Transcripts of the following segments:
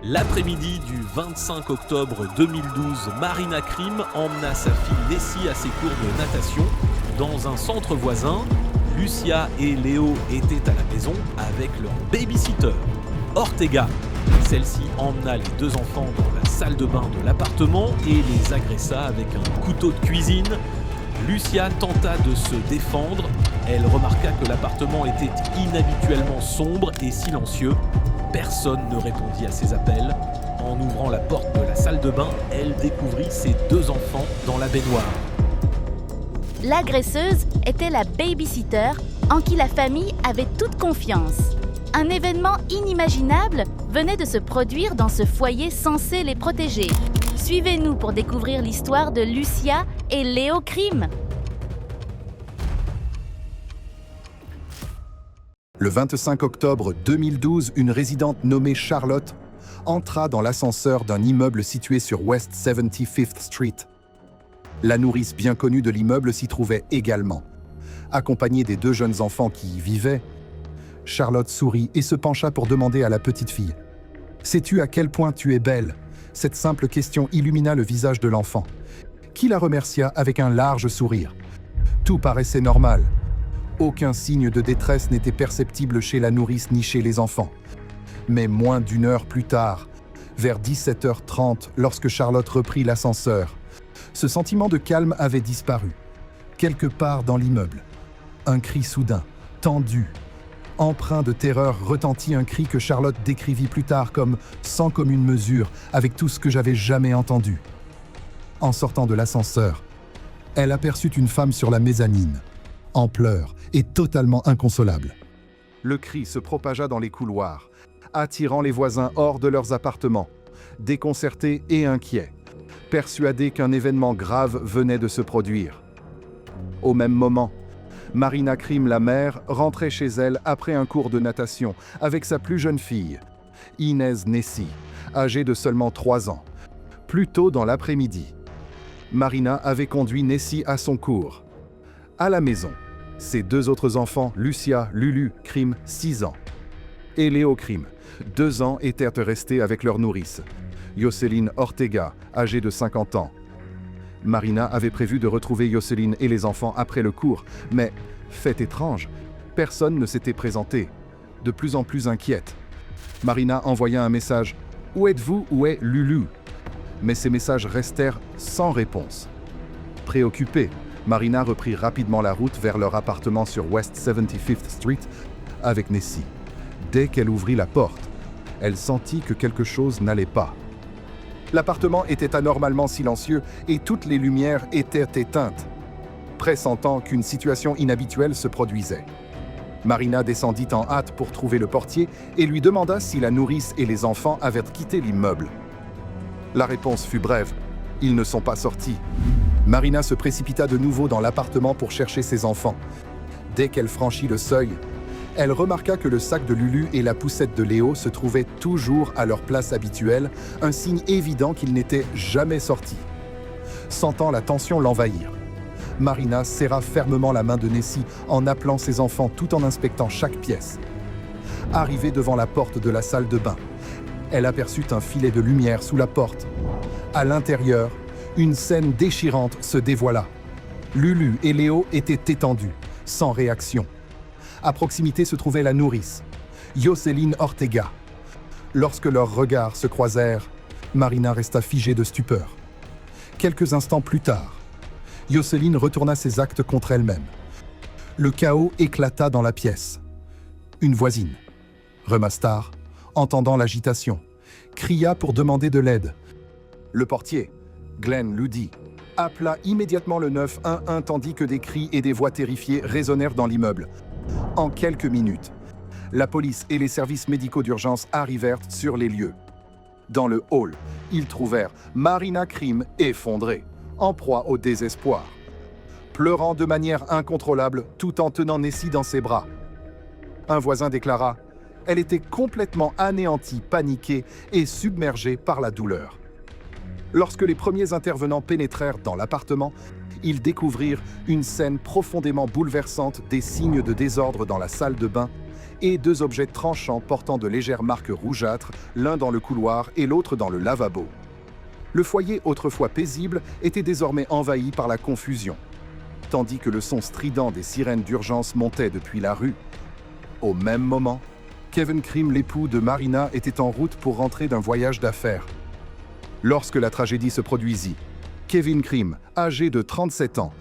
L'après-midi du 25 octobre 2012, Marina Krim emmena sa fille Nessie à ses cours de natation dans un centre voisin. Lucia et Léo étaient à la maison avec leur babysitter, Ortega. Celle-ci emmena les deux enfants dans la salle de bain de l'appartement et les agressa avec un couteau de cuisine. Lucia tenta de se défendre. Elle remarqua que l'appartement était inhabituellement sombre et silencieux. Personne ne répondit à ses appels. En ouvrant la porte de la salle de bain, elle découvrit ses deux enfants dans la baignoire. L'agresseuse était la babysitter en qui la famille avait toute confiance. Un événement inimaginable venait de se produire dans ce foyer censé les protéger. Suivez-nous pour découvrir l'histoire de Lucia et Léo Krim. Le 25 octobre 2012, une résidente nommée Charlotte entra dans l'ascenseur d'un immeuble situé sur West 75th Street. La nourrice bien connue de l'immeuble s'y trouvait également. Accompagnée des deux jeunes enfants qui y vivaient, Charlotte sourit et se pencha pour demander à la petite fille « Sais-tu à quel point tu es belle ?» Cette simple question illumina le visage de l'enfant, qui la remercia avec un large sourire. Tout paraissait normal. Aucun signe de détresse n'était perceptible chez la nourrice ni chez les enfants. Mais moins d'une heure plus tard, vers 17h30, lorsque Charlotte reprit l'ascenseur, ce sentiment de calme avait disparu. Quelque part dans l'immeuble, un cri soudain, tendu, empreint de terreur, retentit, un cri que Charlotte décrivit plus tard comme sans commune mesure avec tout ce que j'avais jamais entendu. En sortant de l'ascenseur, elle aperçut une femme sur la mezzanine, en pleurs et totalement inconsolable. Le cri se propagea dans les couloirs, attirant les voisins hors de leurs appartements, déconcertés et inquiets, persuadés qu'un événement grave venait de se produire. Au même moment, Marina Krim, la mère, rentrait chez elle après un cours de natation avec sa plus jeune fille, Inez Nessie, âgée de seulement 3 ans. Plus tôt dans l'après-midi, Marina avait conduit Nessie à son cours. À la maison, ses deux autres enfants, Lucia, Lulu Krim, 6 ans, et Léo Krim, 2 ans, étaient restés avec leur nourrice, Yoseline Ortega, âgée de 50 ans. Marina avait prévu de retrouver Yoseline et les enfants après le cours, mais, fait étrange, personne ne s'était présenté. De plus en plus inquiète, Marina envoya un message « Où êtes-vous? Où est Lulu ?» Mais ces messages restèrent sans réponse. Préoccupée, Marina reprit rapidement la route vers leur appartement sur West 75th Street avec Nessie. Dès qu'elle ouvrit la porte, elle sentit que quelque chose n'allait pas. L'appartement était anormalement silencieux et toutes les lumières étaient éteintes, pressentant qu'une situation inhabituelle se produisait. Marina descendit en hâte pour trouver le portier et lui demanda si la nourrice et les enfants avaient quitté l'immeuble. La réponse fut brève. Ils ne sont pas sortis. Marina se précipita de nouveau dans l'appartement pour chercher ses enfants. Dès qu'elle franchit le seuil, elle remarqua que le sac de Lulu et la poussette de Léo se trouvaient toujours à leur place habituelle, un signe évident qu'ils n'étaient jamais sortis. Sentant la tension l'envahir, Marina serra fermement la main de Nessie en appelant ses enfants tout en inspectant chaque pièce. Arrivée devant la porte de la salle de bain, elle aperçut un filet de lumière sous la porte. À l'intérieur, une scène déchirante se dévoila. Lulu et Léo étaient étendus, sans réaction. À proximité se trouvait la nourrice, Yoseline Ortega. Lorsque leurs regards se croisèrent, Marina resta figée de stupeur. Quelques instants plus tard, Yoseline retourna ses actes contre elle-même. Le chaos éclata dans la pièce. Une voisine, Remastar, entendant l'agitation, cria pour demander de l'aide. Le portier, Glenn Ludy, appela immédiatement le 911 tandis que des cris et des voix terrifiées résonnèrent dans l'immeuble. En quelques minutes, la police et les services médicaux d'urgence arrivèrent sur les lieux. Dans le hall, ils trouvèrent Marina Krim effondrée, en proie au désespoir, pleurant de manière incontrôlable tout en tenant Nessie dans ses bras. Un voisin déclara « Elle était complètement anéantie, paniquée et submergée par la douleur ». Lorsque les premiers intervenants pénétrèrent dans l'appartement, ils découvrirent une scène profondément bouleversante des signes de désordre dans la salle de bain et 2 objets tranchants portant de légères marques rougeâtres, l'un dans le couloir et l'autre dans le lavabo. Le foyer, autrefois paisible, était désormais envahi par la confusion, tandis que le son strident des sirènes d'urgence montait depuis la rue. Au même moment, Kevin Krim, l'époux de Marina, était en route pour rentrer d'un voyage d'affaires. Lorsque la tragédie se produisit, Kevin Krim, âgé de 37 ans,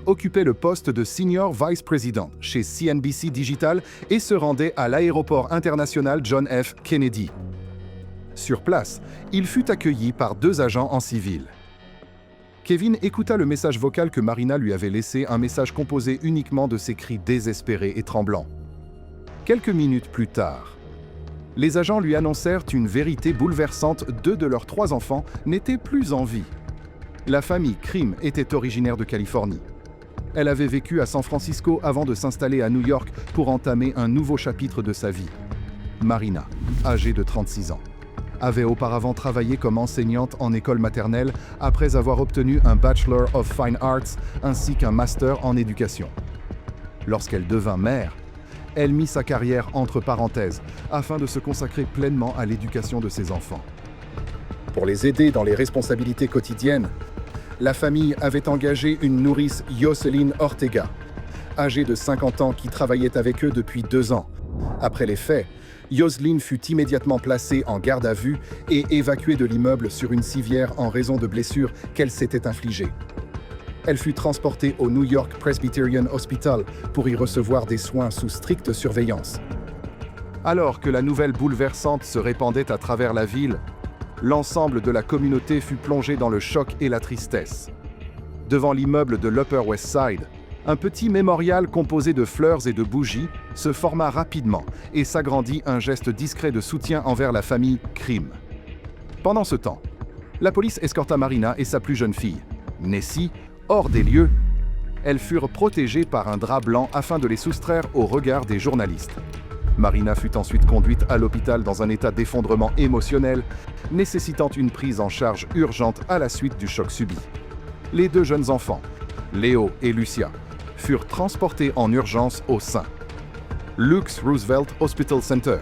occupait le poste de Senior Vice President chez CNBC Digital et se rendait à l'aéroport international John F. Kennedy. Sur place, il fut accueilli par 2 agents en civil. Kevin écouta le message vocal que Marina lui avait laissé, un message composé uniquement de ses cris désespérés et tremblants. Quelques minutes plus tard, les agents lui annoncèrent une vérité bouleversante. 2 de leurs 3 enfants n'étaient plus en vie. La famille Krim était originaire de Californie. Elle avait vécu à San Francisco avant de s'installer à New York pour entamer un nouveau chapitre de sa vie. Marina, âgée de 36 ans, avait auparavant travaillé comme enseignante en école maternelle après avoir obtenu un Bachelor of Fine Arts ainsi qu'un Master en éducation. Lorsqu'elle devint mère, elle mit sa carrière entre parenthèses afin de se consacrer pleinement à l'éducation de ses enfants. Pour les aider dans les responsabilités quotidiennes, la famille avait engagé une nourrice, Jocelyn Ortega, âgée de 50 ans, qui travaillait avec eux depuis 2 ans. Après les faits, Jocelyn fut immédiatement placée en garde à vue et évacuée de l'immeuble sur une civière en raison de blessures qu'elle s'était infligées. Elle fut transportée au New York Presbyterian Hospital pour y recevoir des soins sous stricte surveillance. Alors que la nouvelle bouleversante se répandait à travers la ville, l'ensemble de la communauté fut plongé dans le choc et la tristesse. Devant l'immeuble de l'Upper West Side, un petit mémorial composé de fleurs et de bougies se forma rapidement et s'agrandit, un geste discret de soutien envers la famille Krim. Pendant ce temps, la police escorta Marina et sa plus jeune fille, Nessie, hors des lieux. Elles furent protégées par un drap blanc afin de les soustraire au regard des journalistes. Marina fut ensuite conduite à l'hôpital dans un état d'effondrement émotionnel, nécessitant une prise en charge urgente à la suite du choc subi. Les 2 jeunes enfants, Léo et Lucia, furent transportés en urgence au St. Luke's Roosevelt Hospital Center.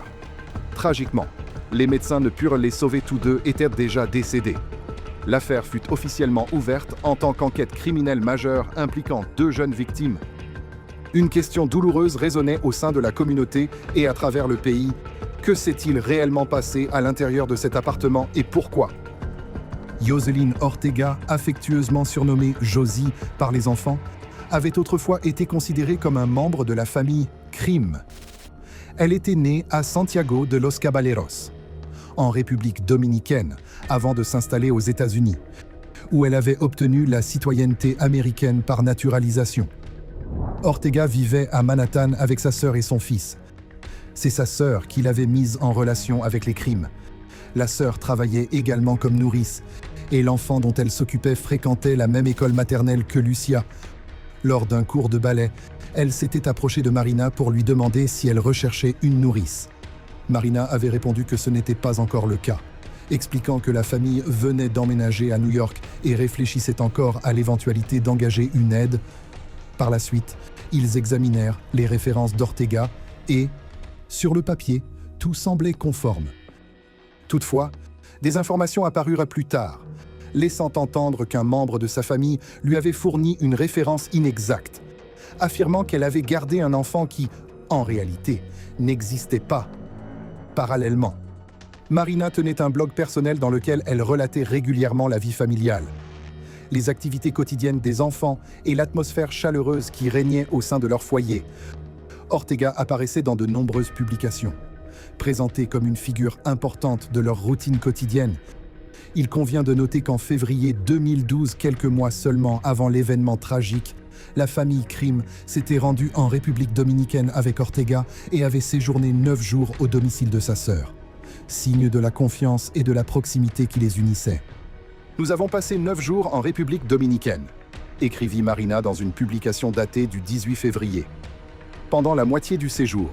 Tragiquement, les médecins ne purent les sauver, tous 2 étaient déjà décédés. L'affaire fut officiellement ouverte en tant qu'enquête criminelle majeure impliquant 2 jeunes victimes. Une question douloureuse résonnait au sein de la communauté et à travers le pays. Que s'est-il réellement passé à l'intérieur de cet appartement et pourquoi? Jocelyn Ortega, affectueusement surnommée Josie par les enfants, avait autrefois été considérée comme un membre de la famille Krim. Elle était née à Santiago de los Caballeros, en République dominicaine, avant de s'installer aux États-Unis, où elle avait obtenu la citoyenneté américaine par naturalisation. Ortega vivait à Manhattan avec sa sœur et son fils. C'est sa sœur qui l'avait mise en relation avec les Krim. La sœur travaillait également comme nourrice, et l'enfant dont elle s'occupait fréquentait la même école maternelle que Lucia. Lors d'un cours de ballet, elle s'était approchée de Marina pour lui demander si elle recherchait une nourrice. Marina avait répondu que ce n'était pas encore le cas, expliquant que la famille venait d'emménager à New York et réfléchissait encore à l'éventualité d'engager une aide. Par la suite, ils examinèrent les références d'Ortega et, sur le papier, tout semblait conforme. Toutefois, des informations apparurent plus tard, laissant entendre qu'un membre de sa famille lui avait fourni une référence inexacte, affirmant qu'elle avait gardé un enfant qui, en réalité, n'existait pas. Parallèlement, Marina tenait un blog personnel dans lequel elle relatait régulièrement la vie familiale, les activités quotidiennes des enfants et l'atmosphère chaleureuse qui régnait au sein de leur foyer. Ortega apparaissait dans de nombreuses publications, présentée comme une figure importante de leur routine quotidienne. Il convient de noter qu'en février 2012, quelques mois seulement avant l'événement tragique, la famille Krim s'était rendue en République dominicaine avec Ortega et avait séjourné 9 jours au domicile de sa sœur, signe de la confiance et de la proximité qui les unissait. « Nous avons passé 9 jours en République dominicaine », écrivit Marina dans une publication datée du 18 février. Pendant la moitié du séjour,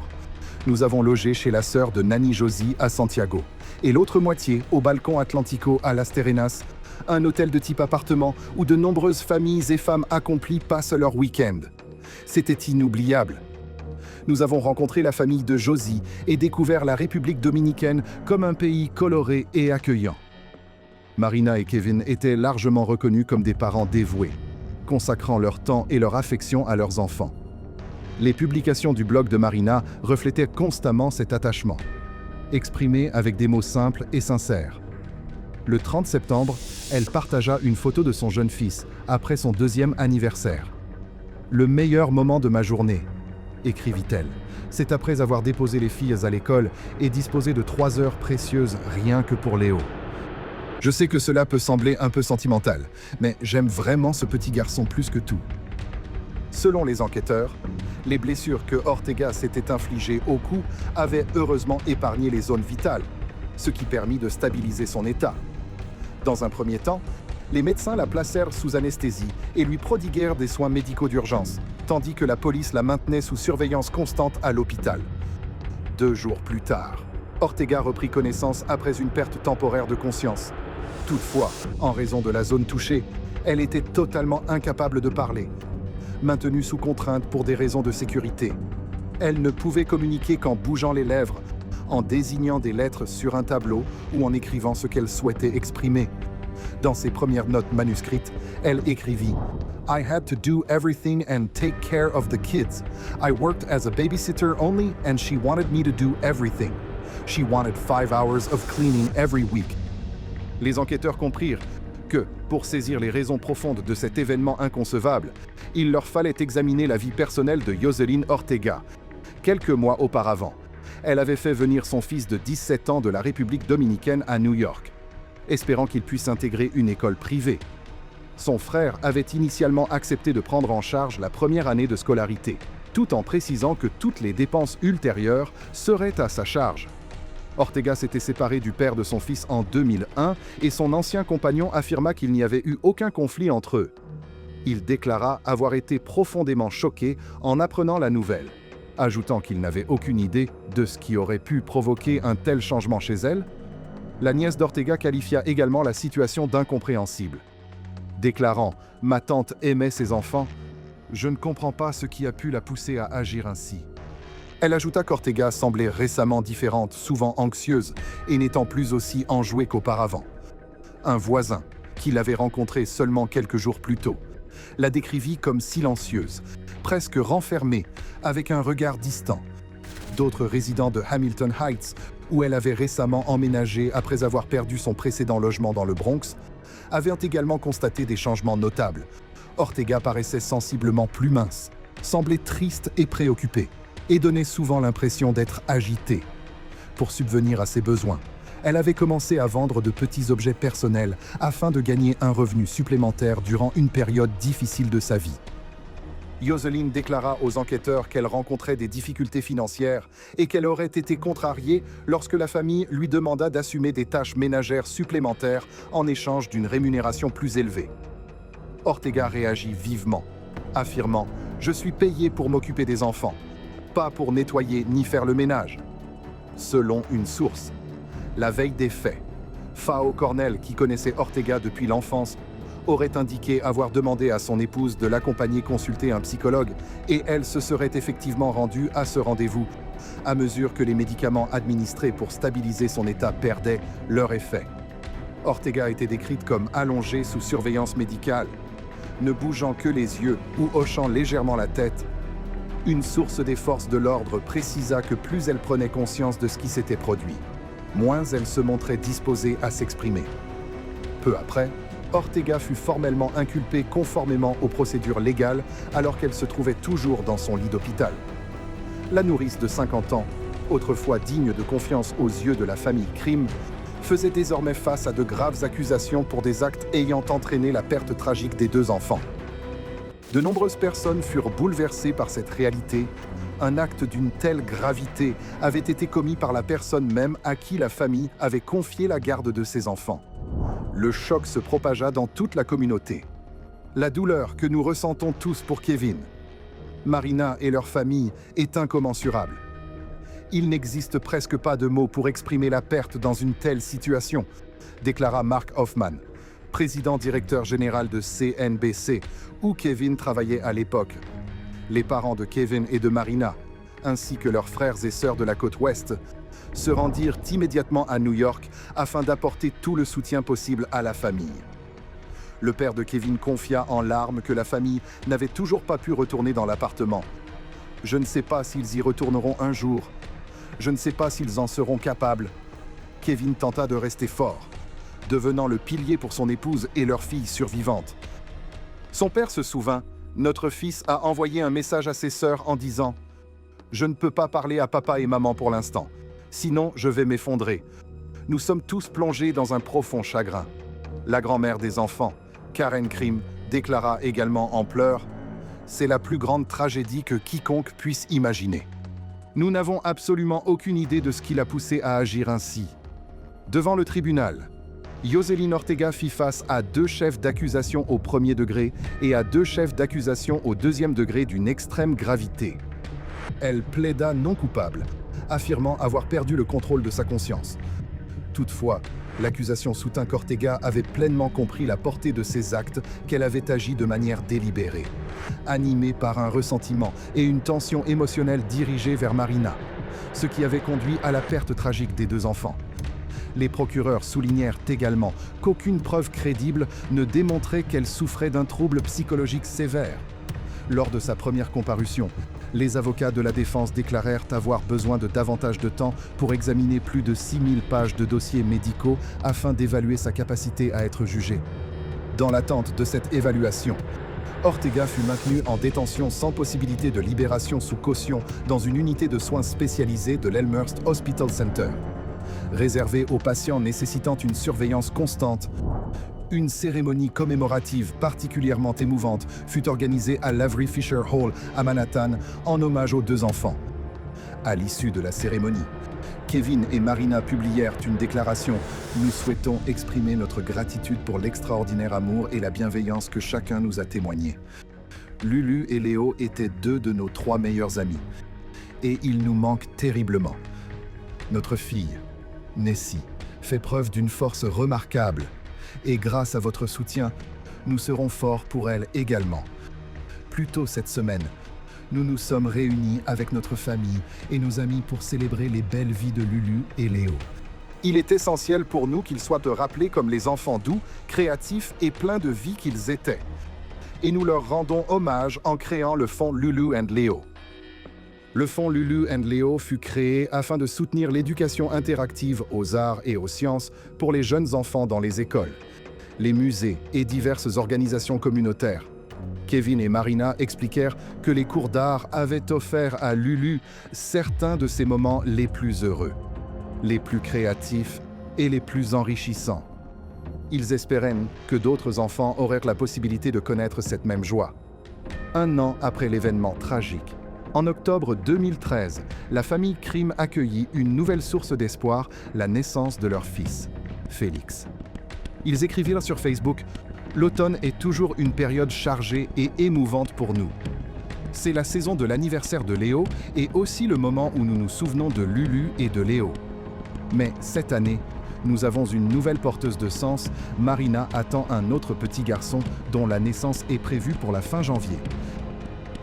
nous avons logé chez la sœur de Nanny Josie à Santiago, et l'autre moitié au balcon Atlantico à Las Terrenas, un hôtel de type appartement où de nombreuses familles et femmes accomplies passent leur week-end. C'était inoubliable. Nous avons rencontré la famille de Josie et découvert la République dominicaine comme un pays coloré et accueillant. Marina et Kevin étaient largement reconnus comme des parents dévoués, consacrant leur temps et leur affection à leurs enfants. Les publications du blog de Marina reflétaient constamment cet attachement, exprimé avec des mots simples et sincères. Le 30 septembre, elle partagea une photo de son jeune fils après son 2e anniversaire. « Le meilleur moment de ma journée », écrivit-elle. C'est après avoir déposé les filles à l'école et disposé de 3 heures précieuses rien que pour Léo. Je sais que cela peut sembler un peu sentimental, mais j'aime vraiment ce petit garçon plus que tout. Selon les enquêteurs, les blessures que Ortega s'était infligées au cou avaient heureusement épargné les zones vitales, ce qui permit de stabiliser son état. Dans un premier temps, les médecins la placèrent sous anesthésie et lui prodiguèrent des soins médicaux d'urgence, tandis que la police la maintenait sous surveillance constante à l'hôpital. 2 jours plus tard, Ortega reprit connaissance après une perte temporaire de conscience. Toutefois, en raison de la zone touchée, elle était totalement incapable de parler, maintenue sous contrainte pour des raisons de sécurité. Elle ne pouvait communiquer qu'en bougeant les lèvres, en désignant des lettres sur un tableau ou en écrivant ce qu'elle souhaitait exprimer. Dans ses premières notes manuscrites, elle écrivit « I had to do everything and take care of the kids. I worked as a babysitter only and she wanted me to do everything. She wanted 5 hours of cleaning every week. » Les enquêteurs comprirent que, pour saisir les raisons profondes de cet événement inconcevable, il leur fallait examiner la vie personnelle de Yoselin Ortega. Quelques mois auparavant, elle avait fait venir son fils de 17 ans de la République dominicaine à New York, espérant qu'il puisse intégrer une école privée. Son frère avait initialement accepté de prendre en charge la première année de scolarité, tout en précisant que toutes les dépenses ultérieures seraient à sa charge. Ortega s'était séparé du père de son fils en 2001 et son ancien compagnon affirma qu'il n'y avait eu aucun conflit entre eux. Il déclara avoir été profondément choqué en apprenant la nouvelle, ajoutant qu'il n'avait aucune idée de ce qui aurait pu provoquer un tel changement chez elle. La nièce d'Ortega qualifia également la situation d'incompréhensible, déclarant « Ma tante aimait ses enfants. Je ne comprends pas ce qui a pu la pousser à agir ainsi. » Elle ajouta qu'Ortega semblait récemment différente, souvent anxieuse, et n'étant plus aussi enjouée qu'auparavant. Un voisin, qui l'avait rencontrée seulement quelques jours plus tôt, la décrivit comme silencieuse, presque renfermée, avec un regard distant. D'autres résidents de Hamilton Heights, où elle avait récemment emménagé après avoir perdu son précédent logement dans le Bronx, avaient également constaté des changements notables. Ortega paraissait sensiblement plus mince, semblait triste et préoccupée, et donnait souvent l'impression d'être agitée. Pour subvenir à ses besoins, elle avait commencé à vendre de petits objets personnels afin de gagner un revenu supplémentaire durant une période difficile de sa vie. Yoselin déclara aux enquêteurs qu'elle rencontrait des difficultés financières et qu'elle aurait été contrariée lorsque la famille lui demanda d'assumer des tâches ménagères supplémentaires en échange d'une rémunération plus élevée. Ortega réagit vivement, affirmant « Je suis payé pour m'occuper des enfants, pas pour nettoyer ni faire le ménage. » Selon une source, la veille des faits, Fao Cornell, qui connaissait Ortega depuis l'enfance, aurait indiqué avoir demandé à son épouse de l'accompagner consulter un psychologue et elle se serait effectivement rendue à ce rendez-vous à mesure que les médicaments administrés pour stabiliser son état perdaient leur effet. Ortega était décrite comme allongée sous surveillance médicale, ne bougeant que les yeux ou hochant légèrement la tête. Une source des forces de l'ordre précisa que plus elle prenait conscience de ce qui s'était produit, moins elle se montrait disposée à s'exprimer. Peu après, Ortega fut formellement inculpée conformément aux procédures légales alors qu'elle se trouvait toujours dans son lit d'hôpital. La nourrice de 50 ans, autrefois digne de confiance aux yeux de la famille Krim, faisait désormais face à de graves accusations pour des actes ayant entraîné la perte tragique des 2 enfants. De nombreuses personnes furent bouleversées par cette réalité. Un acte d'une telle gravité avait été commis par la personne même à qui la famille avait confié la garde de ses enfants. Le choc se propagea dans toute la communauté. La douleur que nous ressentons tous pour Kevin, Marina et leur famille est incommensurable. Il n'existe presque pas de mots pour exprimer la perte dans une telle situation, déclara Mark Hoffman, président-directeur général de CNBC, où Kevin travaillait à l'époque. Les parents de Kevin et de Marina, ainsi que leurs frères et sœurs de la côte ouest, se rendirent immédiatement à New York afin d'apporter tout le soutien possible à la famille. Le père de Kevin confia en larmes que la famille n'avait toujours pas pu retourner dans l'appartement. « Je ne sais pas s'ils y retourneront un jour. Je ne sais pas s'ils en seront capables. » Kevin tenta de rester fort, devenant le pilier pour son épouse et leur fille survivante. Son père se souvint, notre fils a envoyé un message à ses sœurs en disant « Je ne peux pas parler à papa et maman pour l'instant, sinon je vais m'effondrer. Nous sommes tous plongés dans un profond chagrin. » La grand-mère des enfants, Karen Krim, déclara également en pleurs « C'est la plus grande tragédie que quiconque puisse imaginer. » Nous n'avons absolument aucune idée de ce qui l'a poussé à agir ainsi. Devant le tribunal, Yoselin Ortega fit face à 2 chefs d'accusation au premier degré et à 2 chefs d'accusation au deuxième degré d'une extrême gravité. Elle plaida non coupable, affirmant avoir perdu le contrôle de sa conscience. Toutefois, l'accusation soutint qu'Ortega avait pleinement compris la portée de ses actes, qu'elle avait agi de manière délibérée, animée par un ressentiment et une tension émotionnelle dirigée vers Marina, ce qui avait conduit à la perte tragique des 2 enfants. Les procureurs soulignèrent également qu'aucune preuve crédible ne démontrait qu'elle souffrait d'un trouble psychologique sévère. Lors de sa première comparution, les avocats de la défense déclarèrent avoir besoin de davantage de temps pour examiner plus de 6000 pages de dossiers médicaux afin d'évaluer sa capacité à être jugé. Dans l'attente de cette évaluation, Ortega fut maintenu en détention sans possibilité de libération sous caution dans une unité de soins spécialisée de l'Elmhurst Hospital Center. Réservée aux patients nécessitant une surveillance constante, une cérémonie commémorative particulièrement émouvante fut organisée à l'Avery Fisher Hall à Manhattan en hommage aux 2 enfants. À l'issue de la cérémonie, Kevin et Marina publièrent une déclaration « Nous souhaitons exprimer notre gratitude pour l'extraordinaire amour et la bienveillance que chacun nous a témoigné. Lulu et Léo étaient 2 de nos 3 meilleurs amis, et ils nous manquent terriblement. Notre fille, Nessie, fait preuve d'une force remarquable, et grâce à votre soutien, nous serons forts pour elle également. Plus tôt cette semaine, nous nous sommes réunis avec notre famille et nos amis pour célébrer les belles vies de Lulu et Léo. Il est essentiel pour nous qu'ils soient rappelés comme les enfants doux, créatifs et pleins de vie qu'ils étaient. Et nous leur rendons hommage en créant le fonds Lulu and Léo. Le fonds Lulu and Léo fut créé afin de soutenir l'éducation interactive aux arts et aux sciences pour les jeunes enfants dans les écoles, les musées et diverses organisations communautaires. Kevin et Marina expliquèrent que les cours d'art avaient offert à Lulu certains de ses moments les plus heureux, les plus créatifs et les plus enrichissants. Ils espéraient que d'autres enfants auraient la possibilité de connaître cette même joie. 1 an après l'événement tragique, en octobre 2013, la famille Krim accueillit une nouvelle source d'espoir, la naissance de leur fils, Félix. Ils écrivirent sur Facebook « L'automne est toujours une période chargée et émouvante pour nous. C'est la saison de l'anniversaire de Léo et aussi le moment où nous nous souvenons de Lulu et de Léo. Mais cette année, nous avons une nouvelle porteuse de sens. Marina attend un autre petit garçon dont la naissance est prévue pour la fin janvier. »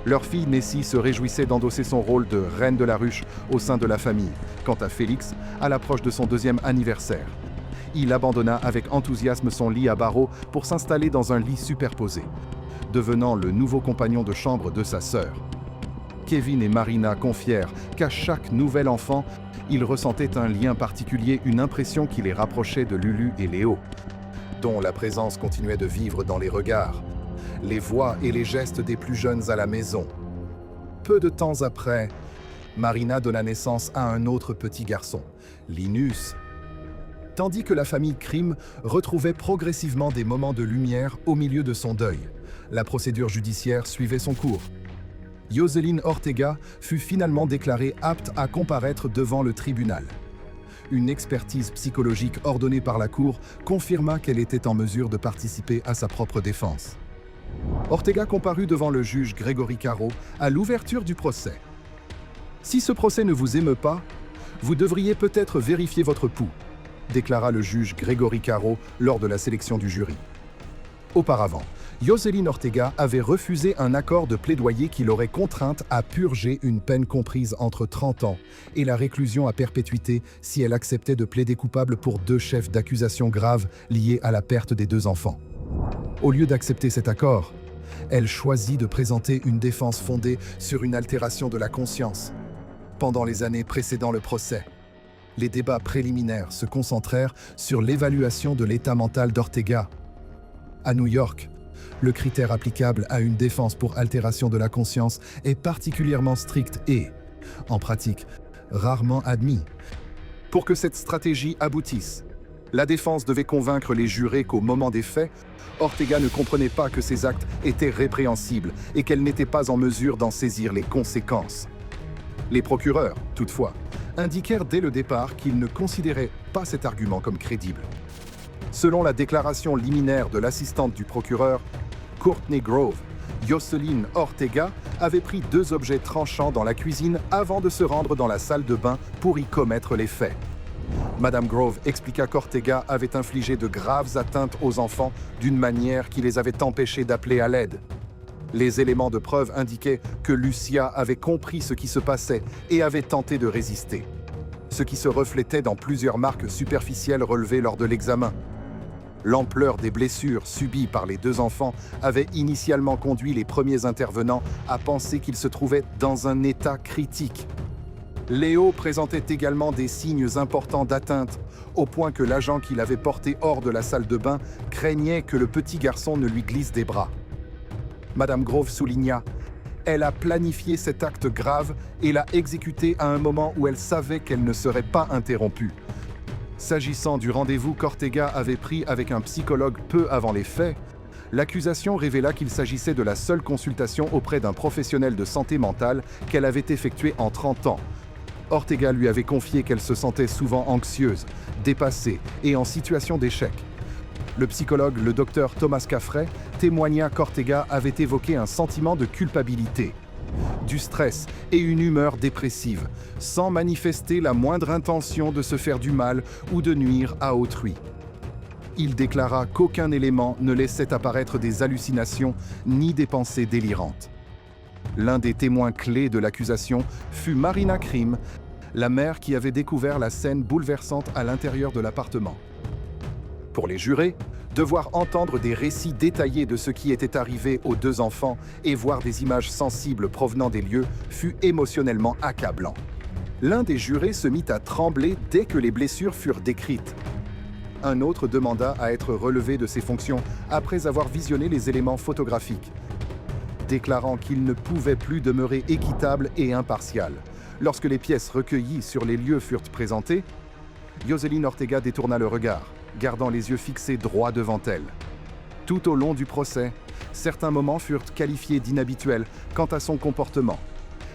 Leur fille Nessie se réjouissait d'endosser son rôle de reine de la ruche au sein de la famille. Quant à Félix, à l'approche de son 2e anniversaire, il abandonna avec enthousiasme son lit à barreaux pour s'installer dans un lit superposé, devenant le nouveau compagnon de chambre de sa sœur. Kevin et Marina confièrent qu'à chaque nouvel enfant, ils ressentaient un lien particulier, une impression qui les rapprochait de Lulu et Léo, dont la présence continuait de vivre dans les regards, les voix et les gestes des plus jeunes à la maison. Peu de temps après, Marina donna naissance à un autre petit garçon, Linus. Tandis que la famille Krim retrouvait progressivement des moments de lumière au milieu de son deuil, la procédure judiciaire suivait son cours. Yoselin Ortega fut finalement déclarée apte à comparaître devant le tribunal. Une expertise psychologique ordonnée par la Cour confirma qu'elle était en mesure de participer à sa propre défense. Ortega comparut devant le juge Gregory Caro à l'ouverture du procès. « Si ce procès ne vous émeut pas, vous devriez peut-être vérifier votre pouls », déclara le juge Gregory Caro lors de la sélection du jury. Auparavant, Yoselin Ortega avait refusé un accord de plaidoyer qui l'aurait contrainte à purger une peine comprise entre 30 ans et la réclusion à perpétuité si elle acceptait de plaider coupable pour 2 chefs d'accusation graves liés à la perte des 2 enfants. Au lieu d'accepter cet accord, elle choisit de présenter une défense fondée sur une altération de la conscience. Pendant les années précédant le procès, les débats préliminaires se concentrèrent sur l'évaluation de l'état mental d'Ortega. À New York, le critère applicable à une défense pour altération de la conscience est particulièrement strict et, en pratique, rarement admis. Pour que cette stratégie aboutisse, la défense devait convaincre les jurés qu'au moment des faits, Ortega ne comprenait pas que ces actes étaient répréhensibles et qu'elle n'était pas en mesure d'en saisir les conséquences. Les procureurs, toutefois, indiquèrent dès le départ qu'ils ne considéraient pas cet argument comme crédible. Selon la déclaration liminaire de l'assistante du procureur, Courtney Grove, Yoselin Ortega avait pris 2 objets tranchants dans la cuisine avant de se rendre dans la salle de bain pour y commettre les faits. Madame Grove expliqua qu'Ortega avait infligé de graves atteintes aux enfants d'une manière qui les avait empêchés d'appeler à l'aide. Les éléments de preuve indiquaient que Lucia avait compris ce qui se passait et avait tenté de résister, ce qui se reflétait dans plusieurs marques superficielles relevées lors de l'examen. L'ampleur des blessures subies par les 2 enfants avait initialement conduit les premiers intervenants à penser qu'ils se trouvaient dans un état critique. Léo présentait également des signes importants d'atteinte, au point que l'agent qui l'avait porté hors de la salle de bain craignait que le petit garçon ne lui glisse des bras. Madame Grove souligna « Elle a planifié cet acte grave et l'a exécuté à un moment où elle savait qu'elle ne serait pas interrompue. » S'agissant du rendez-vous qu'Ortega avait pris avec un psychologue peu avant les faits, l'accusation révéla qu'il s'agissait de la seule consultation auprès d'un professionnel de santé mentale qu'elle avait effectuée en 30 ans. Ortega lui avait confié qu'elle se sentait souvent anxieuse, dépassée et en situation d'échec. Le psychologue, le docteur Thomas Caffrey, témoigna qu'Ortega avait évoqué un sentiment de culpabilité, du stress et une humeur dépressive, sans manifester la moindre intention de se faire du mal ou de nuire à autrui. Il déclara qu'aucun élément ne laissait apparaître des hallucinations ni des pensées délirantes. L'un des témoins clés de l'accusation fut Marina Krim, la mère qui avait découvert la scène bouleversante à l'intérieur de l'appartement. Pour les jurés, devoir entendre des récits détaillés de ce qui était arrivé aux 2 enfants et voir des images sensibles provenant des lieux fut émotionnellement accablant. L'un des jurés se mit à trembler dès que les blessures furent décrites. Un autre demanda à être relevé de ses fonctions après avoir visionné les éléments photographiques, déclarant qu'il ne pouvait plus demeurer équitable et impartial. Lorsque les pièces recueillies sur les lieux furent présentées, Yoselin Ortega détourna le regard, gardant les yeux fixés droit devant elle. Tout au long du procès, certains moments furent qualifiés d'inhabituels quant à son comportement.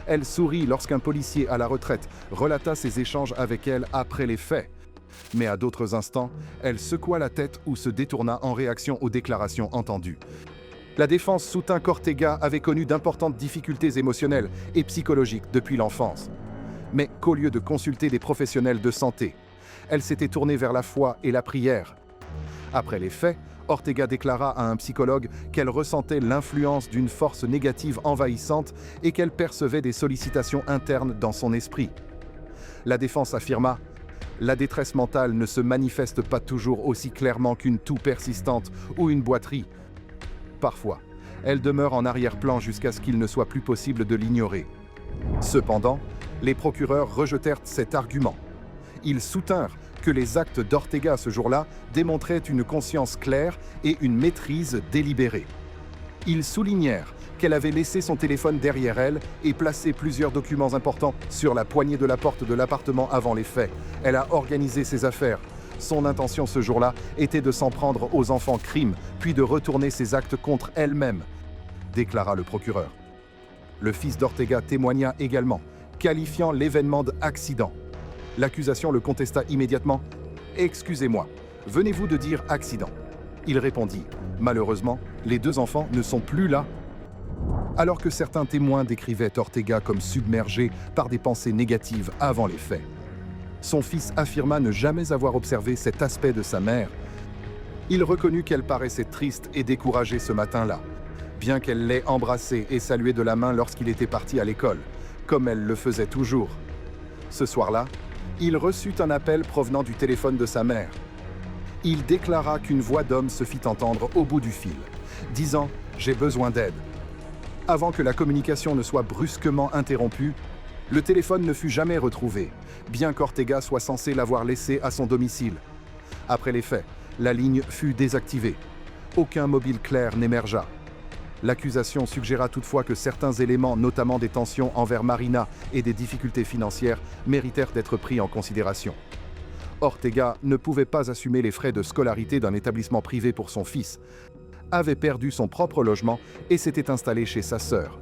Elle sourit lorsqu'un policier à la retraite relata ses échanges avec elle après les faits. Mais à d'autres instants, elle secoua la tête ou se détourna en réaction aux déclarations entendues. La défense soutint qu'Ortega avait connu d'importantes difficultés émotionnelles et psychologiques depuis l'enfance, mais qu'au lieu de consulter des professionnels de santé, elle s'était tournée vers la foi et la prière. Après les faits, Ortega déclara à un psychologue qu'elle ressentait l'influence d'une force négative envahissante et qu'elle percevait des sollicitations internes dans son esprit. La défense affirma « La détresse mentale ne se manifeste pas toujours aussi clairement qu'une toux persistante ou une boiterie. Parfois, elle demeure en arrière-plan jusqu'à ce qu'il ne soit plus possible de l'ignorer. » Cependant, les procureurs rejetèrent cet argument. Ils soutinrent que les actes d'Ortega ce jour-là démontraient une conscience claire et une maîtrise délibérée. Ils soulignèrent qu'elle avait laissé son téléphone derrière elle et placé plusieurs documents importants sur la poignée de la porte de l'appartement avant les faits. Elle a organisé ses affaires. Son intention ce jour-là était de s'en prendre aux enfants crimes, puis de retourner ses actes contre elle-même, déclara le procureur. Le fils d'Ortega témoigna également, qualifiant l'événement d'accident. L'accusation le contesta immédiatement. « Excusez-moi, venez-vous de dire accident ?» Il répondit « Malheureusement, les 2 enfants ne sont plus là. » Alors que certains témoins décrivaient Ortega comme submergé par des pensées négatives avant les faits. Son fils affirma ne jamais avoir observé cet aspect de sa mère. Il reconnut qu'elle paraissait triste et découragée ce matin-là, bien qu'elle l'ait embrassé et salué de la main lorsqu'il était parti à l'école, comme elle le faisait toujours. Ce soir-là, il reçut un appel provenant du téléphone de sa mère. Il déclara qu'une voix d'homme se fit entendre au bout du fil, disant « J'ai besoin d'aide ». Avant que la communication ne soit brusquement interrompue, le téléphone ne fut jamais retrouvé, bien qu'Ortega soit censé l'avoir laissé à son domicile. Après les faits, la ligne fut désactivée. Aucun mobile clair n'émergea. L'accusation suggéra toutefois que certains éléments, notamment des tensions envers Marina et des difficultés financières, méritèrent d'être pris en considération. Ortega ne pouvait pas assumer les frais de scolarité d'un établissement privé pour son fils, avait perdu son propre logement et s'était installé chez sa sœur.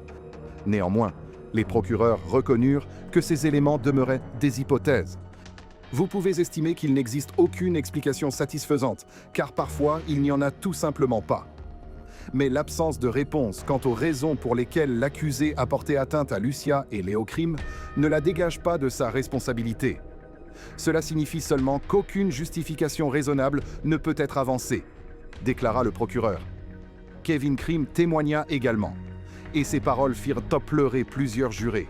Néanmoins, les procureurs reconnurent que ces éléments demeuraient des hypothèses. Vous pouvez estimer qu'il n'existe aucune explication satisfaisante, car parfois il n'y en a tout simplement pas. Mais l'absence de réponse quant aux raisons pour lesquelles l'accusé a porté atteinte à Lucia et Léo Crime ne la dégage pas de sa responsabilité. Cela signifie seulement qu'aucune justification raisonnable ne peut être avancée, déclara le procureur. Kevin Crime témoigna également, et ses paroles firent pleurer plusieurs jurés.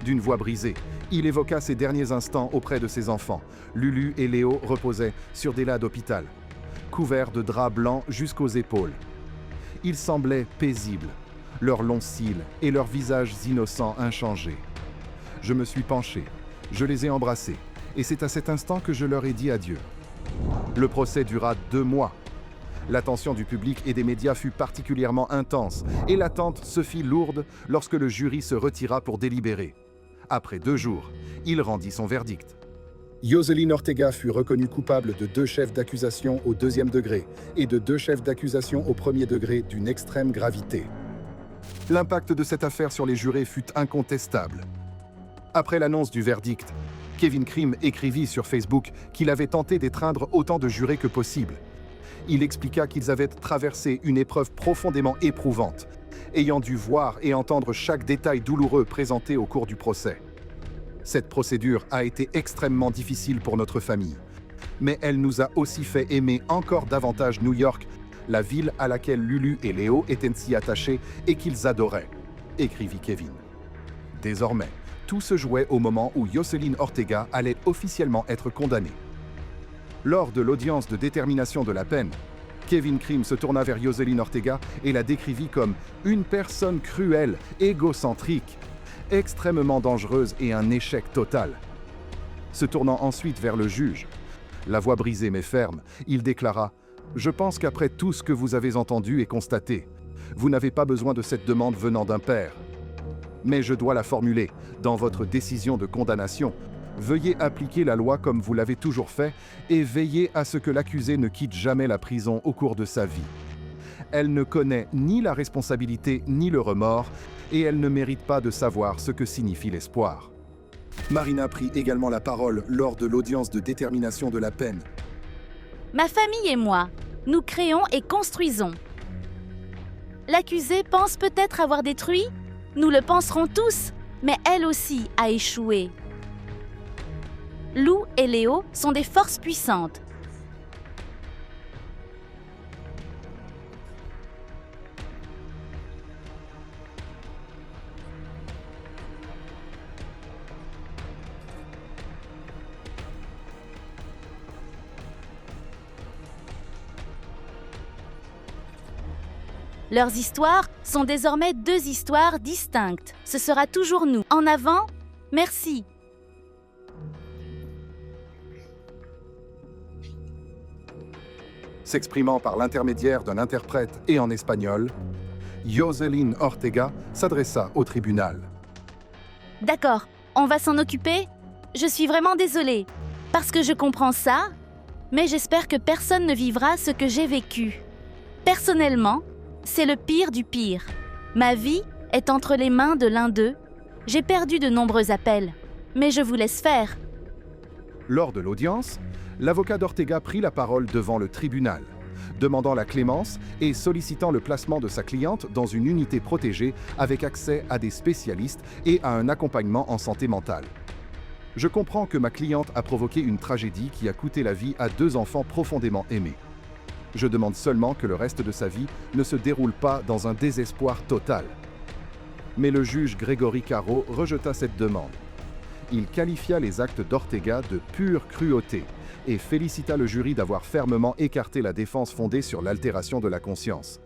D'une voix brisée, il évoqua ses derniers instants auprès de ses enfants. Lulu et Léo reposaient sur des lits d'hôpital, couverts de draps blancs jusqu'aux épaules. Ils semblaient paisibles, leurs longs cils et leurs visages innocents inchangés. Je me suis penché, je les ai embrassés, et c'est à cet instant que je leur ai dit adieu. Le procès dura 2 mois. L'attention du public et des médias fut particulièrement intense, et l'attente se fit lourde lorsque le jury se retira pour délibérer. Après 2 jours, il rendit son verdict. Yoselin Ortega fut reconnu coupable de 2 chefs d'accusation au 2e degré et de 2 chefs d'accusation au 1er degré d'une extrême gravité. L'impact de cette affaire sur les jurés fut incontestable. Après l'annonce du verdict, Kevin Crime écrivit sur Facebook qu'il avait tenté d'étreindre autant de jurés que possible. Il expliqua qu'ils avaient traversé une épreuve profondément éprouvante, ayant dû voir et entendre chaque détail douloureux présenté au cours du procès. Cette procédure a été extrêmement difficile pour notre famille, mais elle nous a aussi fait aimer encore davantage New York, la ville à laquelle Lulu et Léo étaient si attachés et qu'ils adoraient, écrivit Kevin. Désormais, tout se jouait au moment où Yoselin Ortega allait officiellement être condamnée. Lors de l'audience de détermination de la peine, Kevin Crime se tourna vers Yoselin Ortega et la décrivit comme une personne cruelle, égocentrique, extrêmement dangereuse et un échec total. Se tournant ensuite vers le juge, la voix brisée mais ferme, il déclara « Je pense qu'après tout ce que vous avez entendu et constaté, vous n'avez pas besoin de cette demande venant d'un père. Mais je dois la formuler. Dans votre décision de condamnation, veuillez appliquer la loi comme vous l'avez toujours fait et veillez à ce que l'accusé ne quitte jamais la prison au cours de sa vie. Elle ne connaît ni la responsabilité ni le remords et elle ne mérite pas de savoir ce que signifie l'espoir. » Marina prit également la parole lors de l'audience de détermination de la peine. Ma famille et moi, nous créons et construisons. L'accusée pense peut-être avoir détruit. Nous le penserons tous, mais elle aussi a échoué. Lou et Léo sont des forces puissantes. Leurs histoires sont désormais 2 histoires distinctes. Ce sera toujours nous. En avant, merci. S'exprimant par l'intermédiaire d'un interprète et en espagnol, Yoselin Ortega s'adressa au tribunal. D'accord, on va s'en occuper. Je suis vraiment désolée, parce que je comprends ça, mais j'espère que personne ne vivra ce que j'ai vécu. Personnellement, c'est le pire du pire. Ma vie est entre les mains de l'un d'eux. J'ai perdu de nombreux appels, mais je vous laisse faire. Lors de l'audience, l'avocat d'Ortega prit la parole devant le tribunal, demandant la clémence et sollicitant le placement de sa cliente dans une unité protégée avec accès à des spécialistes et à un accompagnement en santé mentale. Je comprends que ma cliente a provoqué une tragédie qui a coûté la vie à 2 enfants profondément aimés. Je demande seulement que le reste de sa vie ne se déroule pas dans un désespoir total. » Mais le juge Grégory Caro rejeta cette demande. Il qualifia les actes d'Ortega de pure cruauté et félicita le jury d'avoir fermement écarté la défense fondée sur l'altération de la conscience.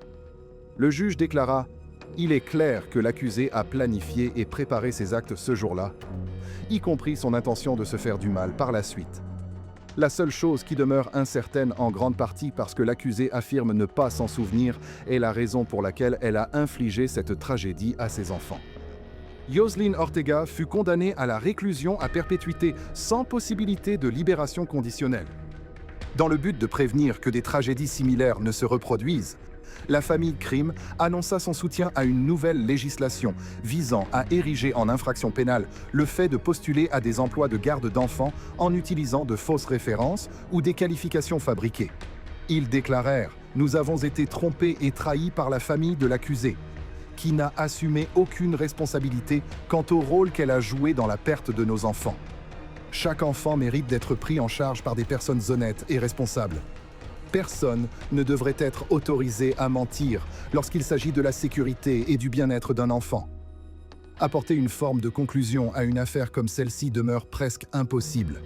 Le juge déclara « Il est clair que l'accusé a planifié et préparé ses actes ce jour-là, y compris son intention de se faire du mal par la suite. La seule chose qui demeure incertaine en grande partie parce que l'accusé affirme ne pas s'en souvenir est la raison pour laquelle elle a infligé cette tragédie à ses enfants. » Yoselyn Ortega fut condamnée à la réclusion à perpétuité sans possibilité de libération conditionnelle. Dans le but de prévenir que des tragédies similaires ne se reproduisent, la famille Krim annonça son soutien à une nouvelle législation visant à ériger en infraction pénale le fait de postuler à des emplois de garde d'enfants en utilisant de fausses références ou des qualifications fabriquées. Ils déclarèrent « Nous avons été trompés et trahis par la famille de l'accusé, qui n'a assumé aucune responsabilité quant au rôle qu'elle a joué dans la perte de nos enfants. Chaque enfant mérite d'être pris en charge par des personnes honnêtes et responsables. Personne ne devrait être autorisé à mentir lorsqu'il s'agit de la sécurité et du bien-être d'un enfant. Apporter une forme de conclusion à une affaire comme celle-ci demeure presque impossible.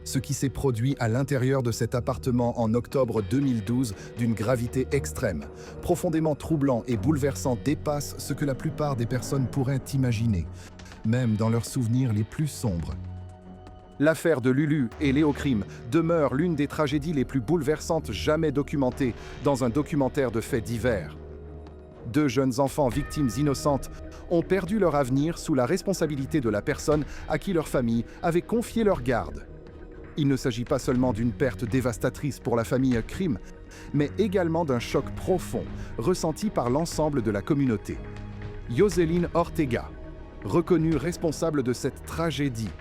Ce qui s'est produit à l'intérieur de cet appartement en octobre 2012 d'une gravité extrême, profondément troublant et bouleversant dépasse ce que la plupart des personnes pourraient imaginer, même dans leurs souvenirs les plus sombres. L'affaire de Lulu et Léo Krim demeure l'une des tragédies les plus bouleversantes jamais documentées dans un documentaire de faits divers. 2 jeunes enfants victimes innocentes ont perdu leur avenir sous la responsabilité de la personne à qui leur famille avait confié leur garde. Il ne s'agit pas seulement d'une perte dévastatrice pour la famille Krim, mais également d'un choc profond ressenti par l'ensemble de la communauté. Yoselyn Ortega, reconnue responsable de cette tragédie,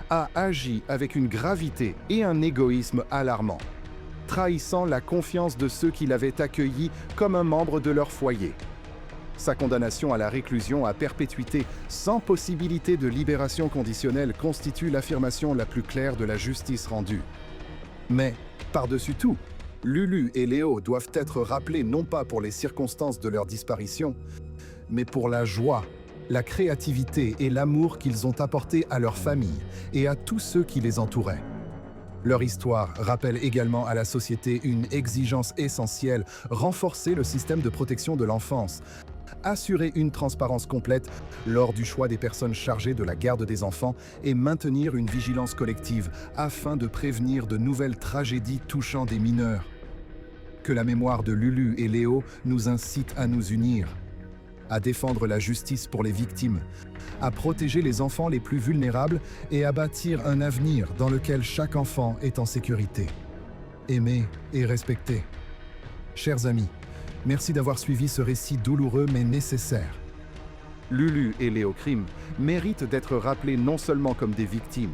a agi avec une gravité et un égoïsme alarmants, trahissant la confiance de ceux qui l'avaient accueilli comme un membre de leur foyer. Sa condamnation à la réclusion à perpétuité sans possibilité de libération conditionnelle constitue l'affirmation la plus claire de la justice rendue. Mais, par-dessus tout, Lulu et Léo doivent être rappelés non pas pour les circonstances de leur disparition, mais pour la joie, la créativité et l'amour qu'ils ont apporté à leur famille et à tous ceux qui les entouraient. Leur histoire rappelle également à la société une exigence essentielle: renforcer le système de protection de l'enfance, assurer une transparence complète lors du choix des personnes chargées de la garde des enfants et maintenir une vigilance collective afin de prévenir de nouvelles tragédies touchant des mineurs. Que la mémoire de Lulu et Léo nous incite à nous unir, à défendre la justice pour les victimes, à protéger les enfants les plus vulnérables et à bâtir un avenir dans lequel chaque enfant est en sécurité, aimé et respecté. Chers amis, merci d'avoir suivi ce récit douloureux mais nécessaire. Lulu et Léo Krim méritent d'être rappelés non seulement comme des victimes,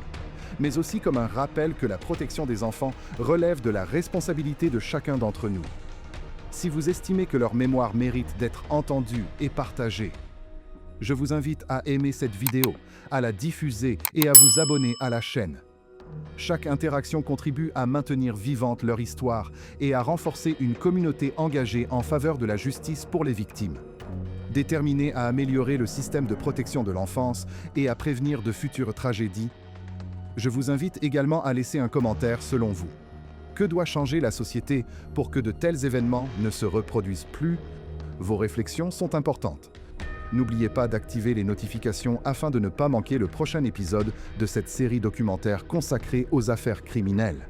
mais aussi comme un rappel que la protection des enfants relève de la responsabilité de chacun d'entre nous. Si vous estimez que leur mémoire mérite d'être entendue et partagée, je vous invite à aimer cette vidéo, à la diffuser et à vous abonner à la chaîne. Chaque interaction contribue à maintenir vivante leur histoire et à renforcer une communauté engagée en faveur de la justice pour les victimes. Déterminée à améliorer le système de protection de l'enfance et à prévenir de futures tragédies, je vous invite également à laisser un commentaire selon vous. Que doit changer la société pour que de tels événements ne se reproduisent plus? Vos réflexions sont importantes. N'oubliez pas d'activer les notifications afin de ne pas manquer le prochain épisode de cette série documentaire consacrée aux affaires criminelles.